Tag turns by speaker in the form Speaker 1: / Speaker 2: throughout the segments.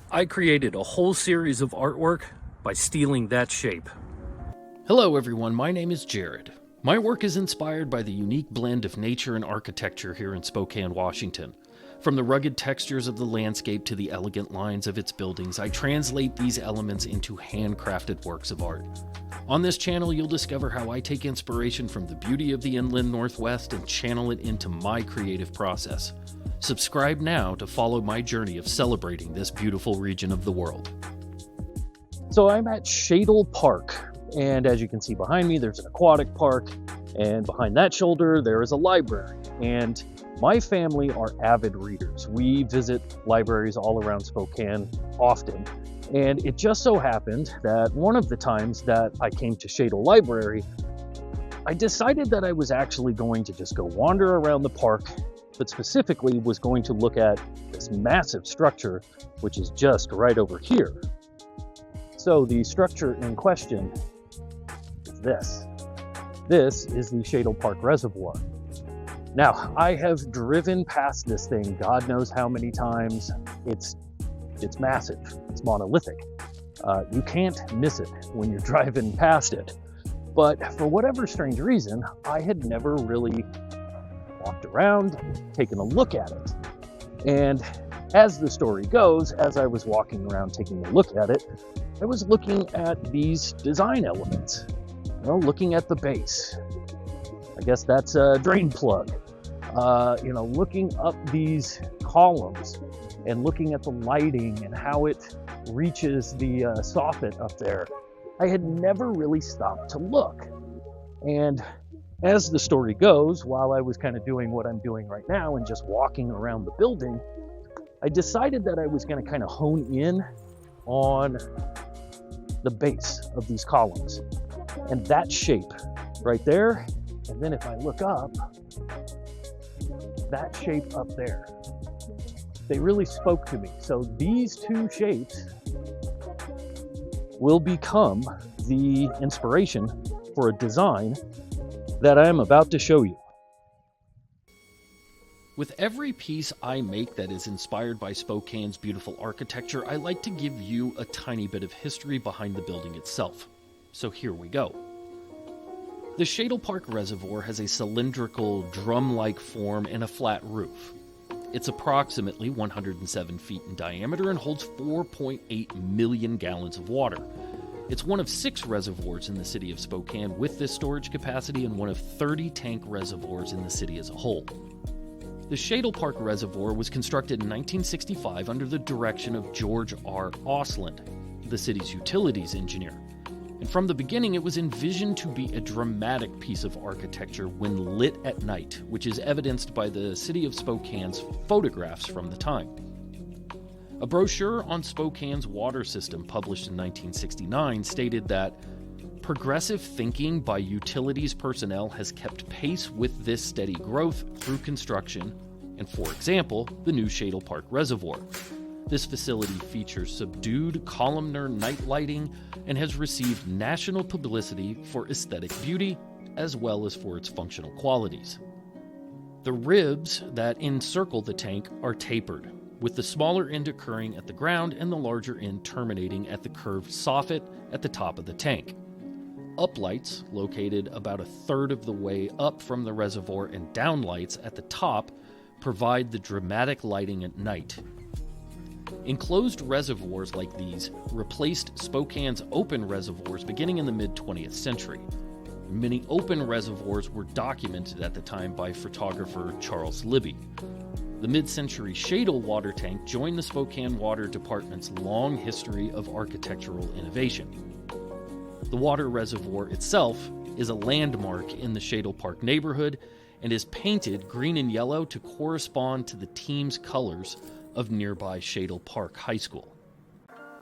Speaker 1: I created a whole series of artwork by stealing that shape.
Speaker 2: Hello everyone, my name is Jared. My work is inspired by the unique blend of nature and architecture here in Spokane, Washington. From the rugged textures of the landscape to the elegant lines of its buildings, I translate these elements into handcrafted works of art. On this channel, you'll discover how I take inspiration from the beauty of the inland Northwest and channel it into my creative process. Subscribe now to follow my journey of celebrating this beautiful region of the world.
Speaker 3: So I'm at Shadle Park, and as you can see behind me, there's an aquatic park, and behind that shoulder, there is a library. And my family are avid readers. We visit libraries all around Spokane often, and it just so happened that one of the times that I came to Shadle Library, I decided that I was actually going to just go wander around the park, but specifically was going to look at this massive structure, which is just right over here. So the structure in question is this. This is the Shadle Park Reservoir. Now, I have driven past this thing God knows how many times. It's massive, it's monolithic. You can't miss it when you're driving past it. But for whatever strange reason, I had never really walked around, taken a look at it. And as the story goes, as I was walking around taking a look at it, I was looking at these design elements. Looking at the base. I guess that's a drain plug. Looking up these columns and looking at the lighting and how it reaches the soffit up there. I had never really stopped to look. And as the story goes, while I was kind of doing what I'm doing right now and just walking around the building, I decided that I was going to kind of hone in on the base of these columns and that shape right there. And then if I look up, that shape up there, they really spoke to me. So these two shapes will become the inspiration for a design that I am about to show you.
Speaker 2: With every piece I make that is inspired by Spokane's beautiful architecture, I like to give you a tiny bit of history behind the building itself. So here we go. The Shadle Park Reservoir has a cylindrical, drum-like form and a flat roof. It's approximately 107 feet in diameter and holds 4.8 million gallons of water. It's one of 6 reservoirs in the city of Spokane with this storage capacity and one of 30 tank reservoirs in the city as a whole. The Shadle Park Reservoir was constructed in 1965 under the direction of George R. Osland, the city's utilities engineer. And from the beginning, it was envisioned to be a dramatic piece of architecture when lit at night, which is evidenced by the city of Spokane's photographs from the time. A brochure on Spokane's water system published in 1969 stated that progressive thinking by utilities personnel has kept pace with this steady growth through construction, and for example, the new Shadle Park Reservoir. This facility features subdued columnar night lighting and has received national publicity for aesthetic beauty as well as for its functional qualities. The ribs that encircle the tank are tapered, with the smaller end occurring at the ground and the larger end terminating at the curved soffit at the top of the tank. Uplights, located about a third of the way up from the reservoir, and downlights at the top provide the dramatic lighting at night. Enclosed reservoirs like these replaced Spokane's open reservoirs beginning in the mid-20th century. Many open reservoirs were documented at the time by photographer Charles Libby. The mid-century Shadle water tank joined the Spokane Water Department's long history of architectural innovation. The water reservoir itself is a landmark in the Shadle Park neighborhood and is painted green and yellow to correspond to the team's colors of nearby Shadle Park High School.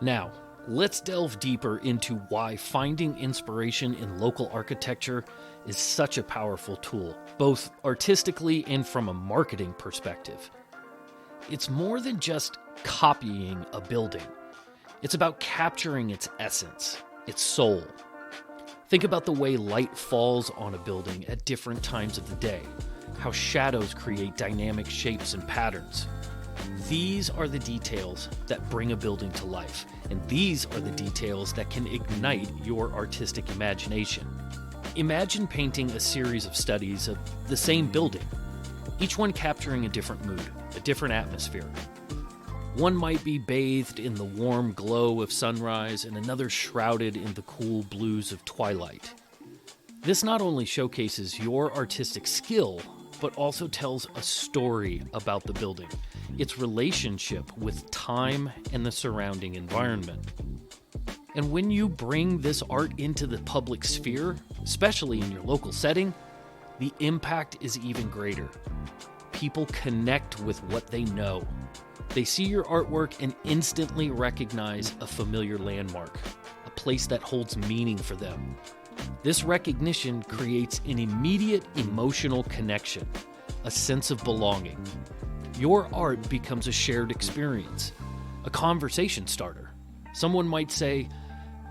Speaker 2: Now, let's delve deeper into why finding inspiration in local architecture is such a powerful tool, both artistically and from a marketing perspective. It's more than just copying a building. It's about capturing its essence, its soul. Think about the way light falls on a building at different times of the day, how shadows create dynamic shapes and patterns. These are the details that bring a building to life, and these are the details that can ignite your artistic imagination. Imagine painting a series of studies of the same building, each one capturing a different mood, a different atmosphere. One might be bathed in the warm glow of sunrise, and another shrouded in the cool blues of twilight. This not only showcases your artistic skill, but also tells a story about the building, its relationship with time and the surrounding environment. And when you bring this art into the public sphere, especially in your local setting, the impact is even greater. People connect with what they know. They see your artwork and instantly recognize a familiar landmark, a place that holds meaning for them. This recognition creates an immediate emotional connection, a sense of belonging. Your art becomes a shared experience, a conversation starter. Someone might say,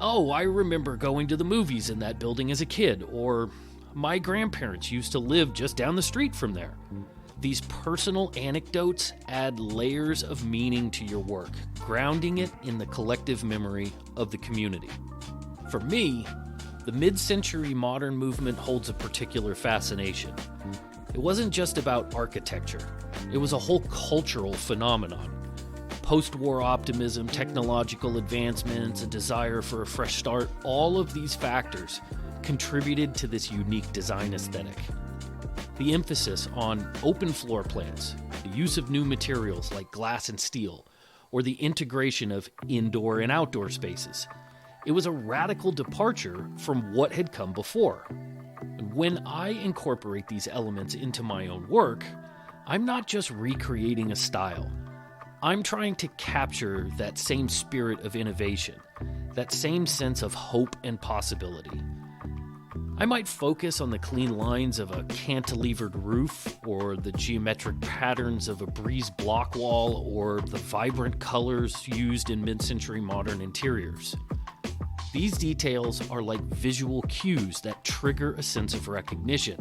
Speaker 2: "Oh, I remember going to the movies in that building as a kid," or "My grandparents used to live just down the street from there." These personal anecdotes add layers of meaning to your work, grounding it in the collective memory of the community. For me, the mid-century modern movement holds a particular fascination. It wasn't just about architecture. It was a whole cultural phenomenon. Post-war optimism, technological advancements, a desire for a fresh start, all of these factors contributed to this unique design aesthetic. The emphasis on open floor plans, the use of new materials like glass and steel, or the integration of indoor and outdoor spaces. It was a radical departure from what had come before. And when I incorporate these elements into my own work, I'm not just recreating a style. I'm trying to capture that same spirit of innovation, that same sense of hope and possibility. I might focus on the clean lines of a cantilevered roof, or the geometric patterns of a breeze block wall, or the vibrant colors used in mid-century modern interiors. These details are like visual cues that trigger a sense of recognition,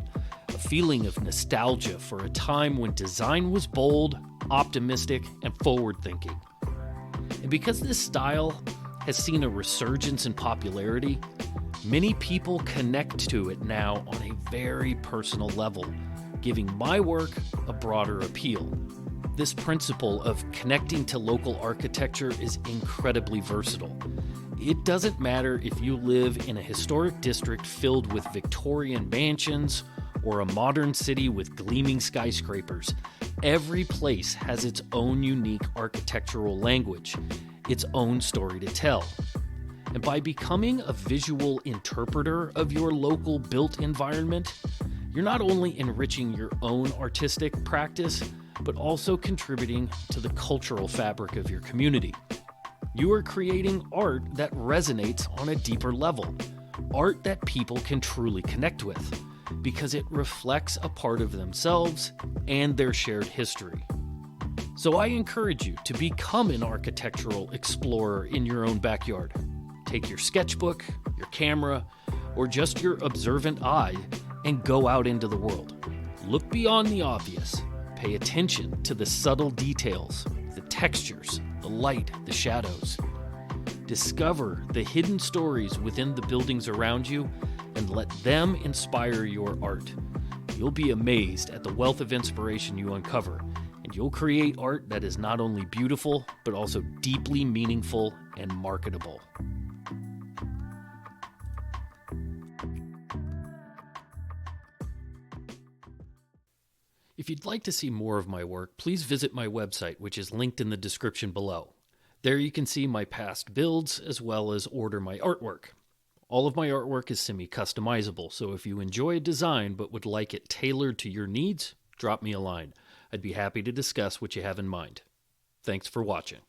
Speaker 2: a feeling of nostalgia for a time when design was bold, optimistic, and forward-thinking. And because this style has seen a resurgence in popularity, many people connect to it now on a very personal level, giving my work a broader appeal. This principle of connecting to local architecture is incredibly versatile. It doesn't matter if you live in a historic district filled with Victorian mansions or a modern city with gleaming skyscrapers. Every place has its own unique architectural language, its own story to tell. And by becoming a visual interpreter of your local built environment, you're not only enriching your own artistic practice, but also contributing to the cultural fabric of your community. You are creating art that resonates on a deeper level, art that people can truly connect with, because it reflects a part of themselves and their shared history. So I encourage you to become an architectural explorer in your own backyard. Take your sketchbook, your camera, or just your observant eye and go out into the world. Look beyond the obvious. Pay attention to the subtle details, the textures, the light, the shadows. Discover the hidden stories within the buildings around you and let them inspire your art. You'll be amazed at the wealth of inspiration you uncover, and you'll create art that is not only beautiful, but also deeply meaningful and marketable. If you'd like to see more of my work, please visit my website, which is linked in the description below. There you can see my past builds as well as order my artwork. All of my artwork is semi-customizable, so if you enjoy a design but would like it tailored to your needs, drop me a line. I'd be happy to discuss what you have in mind. Thanks for watching.